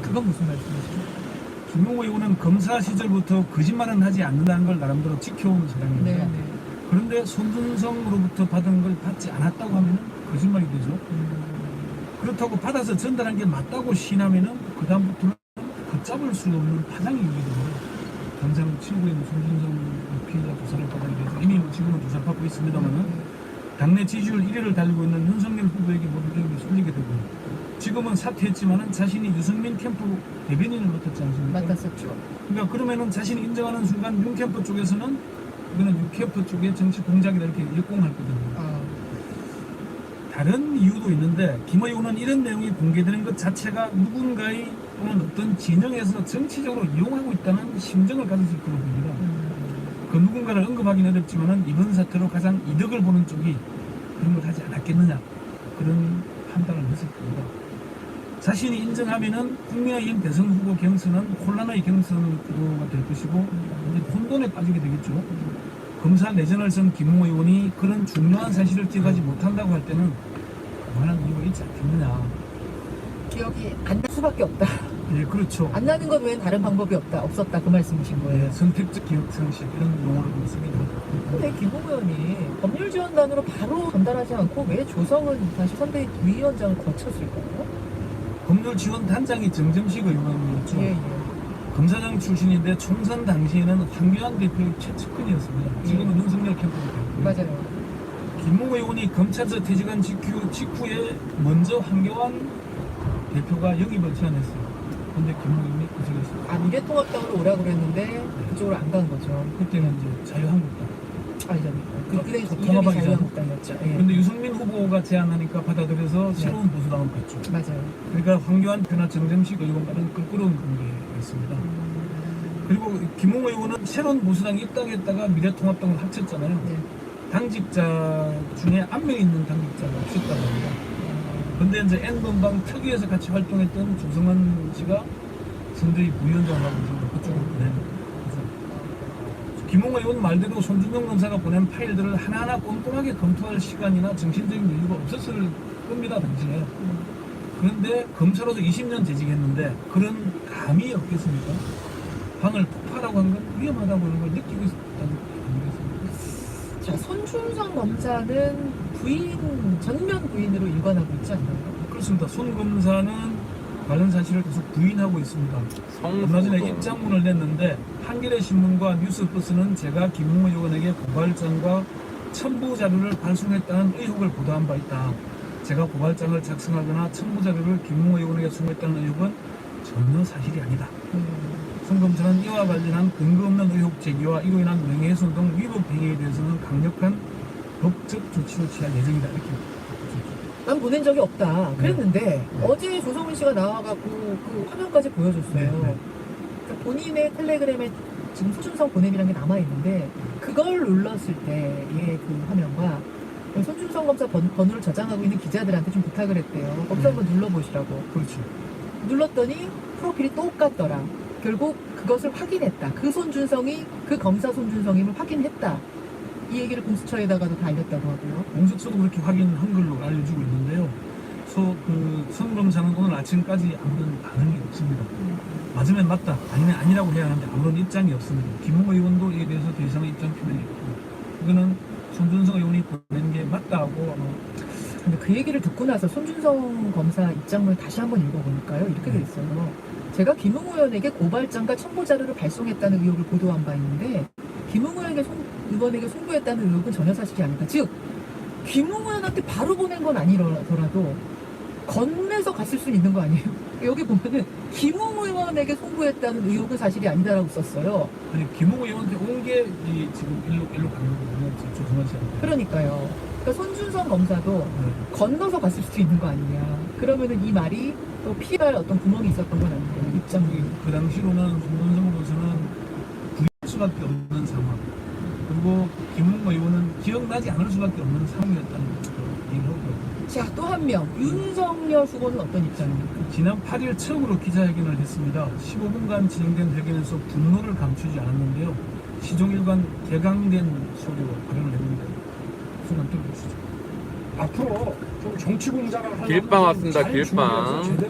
그건 무슨 말씀이시죠? 김용호 의원은 검사 시절부터 거짓말은 하지 않는다는 걸 나름대로 지켜온 사람입니다. 네. 그런데 손준성으로부터 받은 걸 받지 않았다고 하면 거짓말이 되죠. 그렇다고 받아서 전달한 게 맞다고 시인하면은 그다음부터는 걷잡을 수 없는 파장이 일어납니다. 당장 친구인 손준성 피해자 조사를 받아야 돼서 이미 지금은 조사를 받고 있습니다만은 당내 지지율 1위를 달리고 있는 윤석열 후보에게 모든 게임이 쏠리게 되고 지금은 사퇴했지만은 자신이 유승민 캠프 대변인을 맡았지 않습니까? 맡았었죠. 그러니까 그러면은 자신이 인정하는 순간 윤 캠프 쪽에서는 이거는 윤 캠프 쪽의 정치 공작이다 이렇게 역공할 거거든요. 다른 이유도 있는데 김 의원은 이런 내용이 공개되는 것 자체가 누군가의 또는 어떤 진영에서 정치적으로 이용하고 있다는 심정을 가졌을 거로 보입니다. 그 누군가를 언급하기는 어렵지만은 이번 사태로 가장 이득을 보는 쪽이 그런 걸 하지 않았겠느냐 그런 판단을 했을 겁니다. 자신이 인정하면은 국민의힘 대선 후보 경선은 혼란의 경선 구도가 될 것이고 이제 혼돈에 빠지게 되겠죠. 검사 내전을 쓴 김웅 의원이 그런 중요한 사실을 기억하지 못한다고 할 때는 그만한 이유가 있지 않겠느냐. 기억이 안 날 수밖에 없다. 예, 그렇죠. 안 나는 것 외엔 다른 방법이 없었다 그 말씀이신 거예요. 예, 선택적 기억 상실 이런 용어를 씁니다. 근데 김웅 의원이 법률 지원단으로 바로 전달하지 않고 왜 조성은 다시 선대위 위원장을 거쳤을까요? 법률 지원 단장이 정점식 의원이었죠. 예. 검사장 출신인데 총선 당시에는 황교안 대표의 최측근이었습니다. 지금은 윤석열 캠프 대표고요. 맞아요. 김웅 의원이 검찰에서 퇴직한 직후에 먼저 황교안 대표가 영입을 제안했어요. 근데 김웅 의원이 거절했어요. 미래통합당으로 오라고 그랬는데 그쪽으로 안 간 거죠. 그때는 이제 자유한국당. 아니죠. 그때 이름이 통합하기 전. 자유한국당이었죠. 예. 근데 유승민 후보가 제안하니까 받아들여서 새로운 보수당을 갔죠. 맞아요. 그러니까 황교안 표나 정점식 의원과는 껄끄러운 관계였습니다. 그리고 김웅 의원은 새로운 보수당에 입당했다가 미래통합당을 합쳤잖아요. 네. 당직자 중에 안면 있는 당직자가 없었다고 합니다. 근데 이제 N번방 특위에서 같이 활동했던 조성환 씨가 선대위 부위원장을 하고 있어서 그쪽으로 보낸 거죠. 김웅 의원 말대로 손준성 검사가 보낸 파일들을 하나하나 꼼꼼하게 검토할 시간이나 정신적인 여유가 없었을 겁니다, 당시에. 그런데 검사로서 20년 재직했는데 그런 감이 없겠습니까? 방을 폭파하라고 하는 건 위험하다고 하는 걸 느끼고 있었다는 거겠습니까? 자, 손준성 검사는 전면 부인으로 일관하고 있지 않나요? 그렇습니다. 손 검사는 관련 사실을 계속 부인하고 있습니다. 얼마 전에 입장문을 냈는데 한겨레 신문과 뉴스버스는 제가 김웅 의원에게 고발장과 첨부 자료를 발송했다는 의혹을 보도한 바 있다. 제가 고발장을 작성하거나 첨부 자료를 김웅 의원에게 송했다는 의혹은 전혀 사실이 아니다. 손 검사는 이와 관련한 근거 없는 의혹 제기와 이로 인한 명예훼손 등 위법 행위에 대해서는 강력한 법적 조치를 취할 예정이다. 이렇게 난 보낸 적이 없다. 그랬는데 어제 조성훈 씨가 나와갖고 그 화면까지 보여줬어요. 그러니까 본인의 텔레그램에 지금 손준성 보냄이라는 게 남아있는데 그걸 눌렀을 때의 그 화면과 손준성 검사 번호를 저장하고 있는 기자들한테 좀 부탁을 했대요. 거기서 한번 눌러보시라고. 그렇죠. 눌렀더니 프로필이 똑같더라. 결국 그것을 확인했다. 그 손준성이 그 검사 손준성임을 확인했다. 이 얘기를 공수처에다가도 다 알렸다고 하고요. 공수처도 그렇게 확인한 걸로 알려주고 있는데요. 손 검사는 오늘 아침까지 아무런 반응이 없습니다. 맞으면 맞다, 아니면 아니라고 해야 하는데 아무런 입장이 없습니다. 김웅 의원도 이에 대해서 더 이상의 입장 표명이 없고 이거는 손준성 의원이 보낸 게 맞다고 근데 그 얘기를 듣고 나서 손준성 검사 입장문을 다시 한번 읽어보니까요. 이렇게 돼 있어요. 제가 김웅 의원에게 고발장과 첨부 자료를 발송했다는 의혹을 보도한 바 있는데 김웅 의원에게 송부했다는 의혹은 전혀 사실이 아니다. 즉 김웅 의원한테 바로 보낸 건 아니더라도 건네서 갔을 수 있는 거 아니에요? 여기 보면은 김웅 의원에게 송부했다는 의혹은 사실이 아니다라고 썼어요. 아니 김웅 의원한테 온 게 지금 일로 가는 거거든요. 조성환 씨한테. 그러니까요. 그러니까 손준성 검사도 건너서 갔을 수도 있는 거 아니냐. 그러면은 이 말이 또 피할 어떤 구멍이 있었던 건 아니에요. 입장이. 그 당시로는 손준성으로서는 부인할 수밖에 없는 상황. 그리고 김웅 의원은 기억나지 않을 수밖에 없는 상황이었다는 얘기를 하고요. 자, 또 한 명. 윤석열 후보는 어떤 입장입니까? 지난 8일 처음으로 기자회견을 했습니다. 15분간 진행된 회견에서 분노를 감추지 않았는데요. 시종일관 개강된 소리로 발언을 했는데 소리 한번 들어보시죠. 앞으로 좀 정치 공작을 하려면 길빵 왔습니다, 잘 길빵. 준비해서 제대로